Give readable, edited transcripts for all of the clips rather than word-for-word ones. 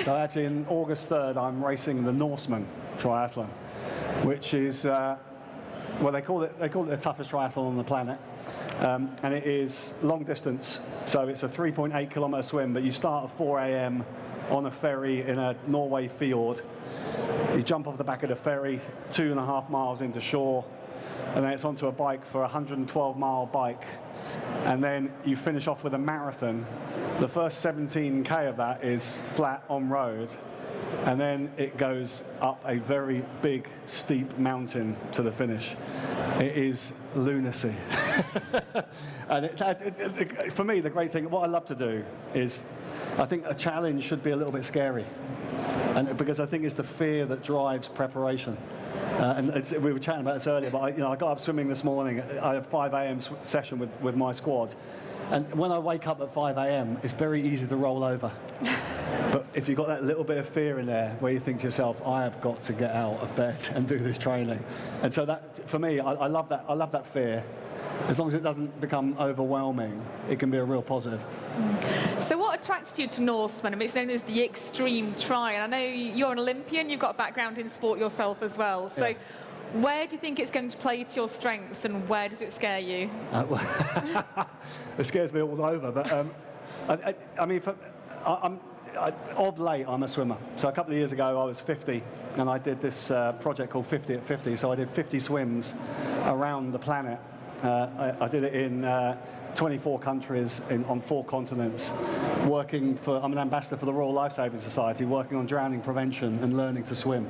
So actually, in August 3rd, I'm racing the Norseman triathlon, which is well, they call it the toughest triathlon on the planet, and it is long distance. So it's a 3.8 kilometer swim, but you start at 4 a.m. on a ferry in a Norway fjord. You jump off the back of the ferry 2.5 miles into shore, and then it's onto a bike for a 112-mile bike, and then you finish off with a marathon. The first 17k of that is flat on road, and then it goes up a very big, steep mountain to the finish. It is lunacy. And for me, the great thing, what I love to do is, I think a challenge should be a little bit scary, and because I think it's the fear that drives preparation. And we were chatting about this earlier, but I got up swimming this morning. I had a 5 a.m. session with my squad, and when I wake up at 5 a.m., it's very easy to roll over. But if you've got that little bit of fear in there, where you think to yourself, I have got to get out of bed and do this training, and so that, for me, I love that. I love that fear. As long as it doesn't become overwhelming, it can be a real positive. So what attracted you to Norseman? I mean, it's known as the extreme tri, and I know you're an Olympian, you've got a background in sport yourself as well. So where do you think it's going to play to your strengths, and where does it scare you? It scares me all over, but I mean, of late, I'm a swimmer. So a couple of years ago, I was 50, and I did this project called 50 at 50. So I did 50 swims around the planet. I did it in 24 countries on 4 continents, I'm an ambassador for the Royal Lifesaving Society, working on drowning prevention and learning to swim.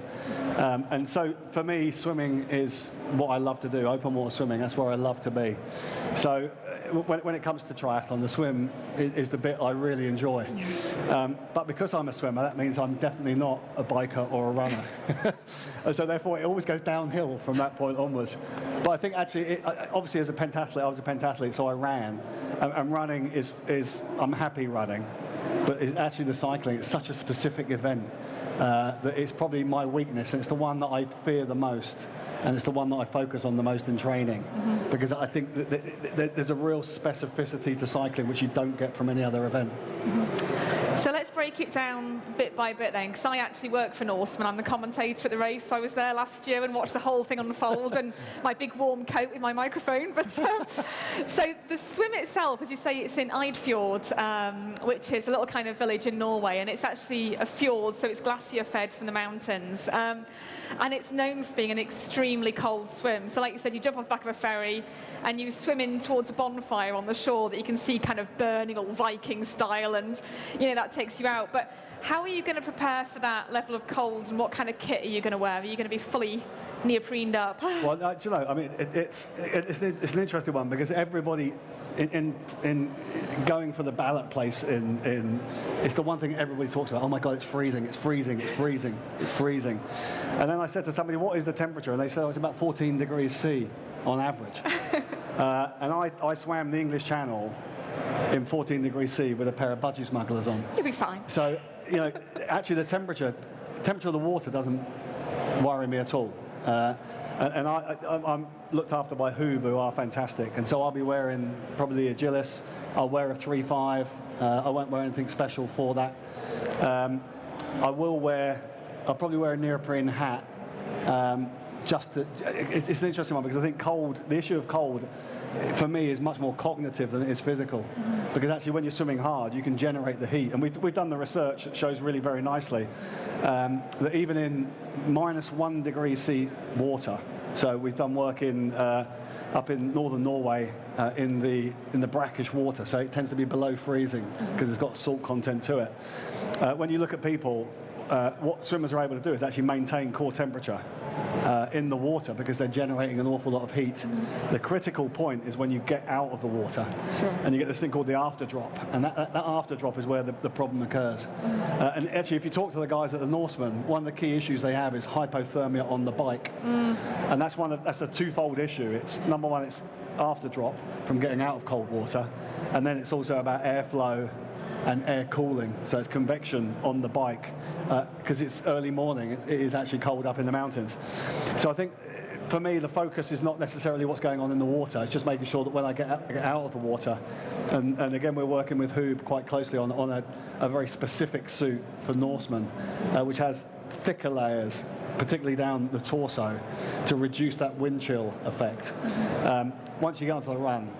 And so for me, swimming is what I love to do, open water swimming, that's where I love to be. So when it comes to triathlon, the swim is the bit I really enjoy. But because I'm a swimmer, that means I'm definitely not a biker or a runner. And so therefore, it always goes downhill from that point onwards. But I think actually, obviously as a pentathlete, I was a pentathlete, so I ran. And running is I'm happy running. But it's actually the cycling, it's such a specific event that it's probably my weakness, and it's the one that I fear the most. And it's the one that I focus on the most in training, because I think that there's a real specificity to cycling which you don't get from any other event. So let's break it down bit by bit then, because I actually work for Norseman. I'm the commentator at the race. So I was there last year and watched the whole thing unfold, and my big warm coat with my microphone. But so the swim itself, as you say, it's in Eidfjord, which is a little kind of village in Norway, and it's actually a fjord, so it's glacier fed from the mountains, and it's known for being an extremely cold swim. So like you said, you jump off the back of a ferry and you swim in towards a bonfire on the shore that you can see kind of burning all Viking style, and that takes you out. But how are you going to prepare for that level of cold, and what kind of kit are you going to wear? Are you going to be fully neoprened up? Well, I mean, it's an interesting one, because everybody in going for the ballot place it's the one thing everybody talks about. Oh my God, it's freezing, it's freezing, it's freezing, it's freezing. And then I said to somebody, what is the temperature? And they said, oh, it's about 14 degrees C on average. And I swam the English Channel in 14 degrees C with a pair of budgie smugglers on. You'll be fine. So, actually the temperature of the water doesn't worry me at all. And I'm looked after by Hoob, who are fantastic. And so I'll be wearing probably a Agilis. I'll wear a 3.5. I won't wear anything special for that. I'll probably wear a neoprene hat. It's an interesting one, because I think the issue of cold, for me, is much more cognitive than it is physical. Because actually, when you're swimming hard, you can generate the heat. And we've done the research that shows really very nicely that even in -1 degree C water, so we've done work up in northern Norway in the brackish water, so it tends to be below freezing because it's got salt content to it. When you look at people, what swimmers are able to do is actually maintain core temperature in the water, because they're generating an awful lot of heat. The critical point is when you get out of the water, and you get this thing called the after drop, and that after drop is where the problem occurs. And actually, if you talk to the guys at the Norseman, one of the key issues they have is hypothermia on the bike, and that's a twofold issue. It's number one, it's after drop from getting out of cold water, and then it's also about airflow and air cooling, so it's convection on the bike, because it's early morning, it is actually cold up in the mountains. So I think for me, the focus is not necessarily what's going on in the water. It's just making sure that when I get out of the water, and again, we're working with Hoob quite closely on a very specific suit for Norseman, which has thicker layers, particularly down the torso, to reduce that wind chill effect. Once you get onto the run,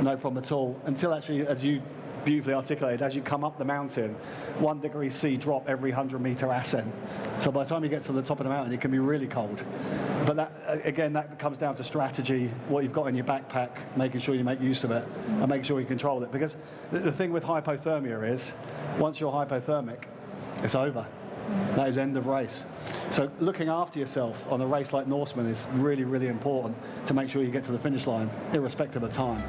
no problem at all, until actually, as you beautifully articulated, as you come up the mountain, 1 degree C drop every 100-meter ascent. So by the time you get to the top of the mountain, it can be really cold. But that, again, that comes down to strategy, what you've got in your backpack, making sure you make use of it, and making sure you control it. Because the thing with hypothermia is, once you're hypothermic, it's over. That is end of race. So looking after yourself on a race like Norseman is really, really important to make sure you get to the finish line, irrespective of time.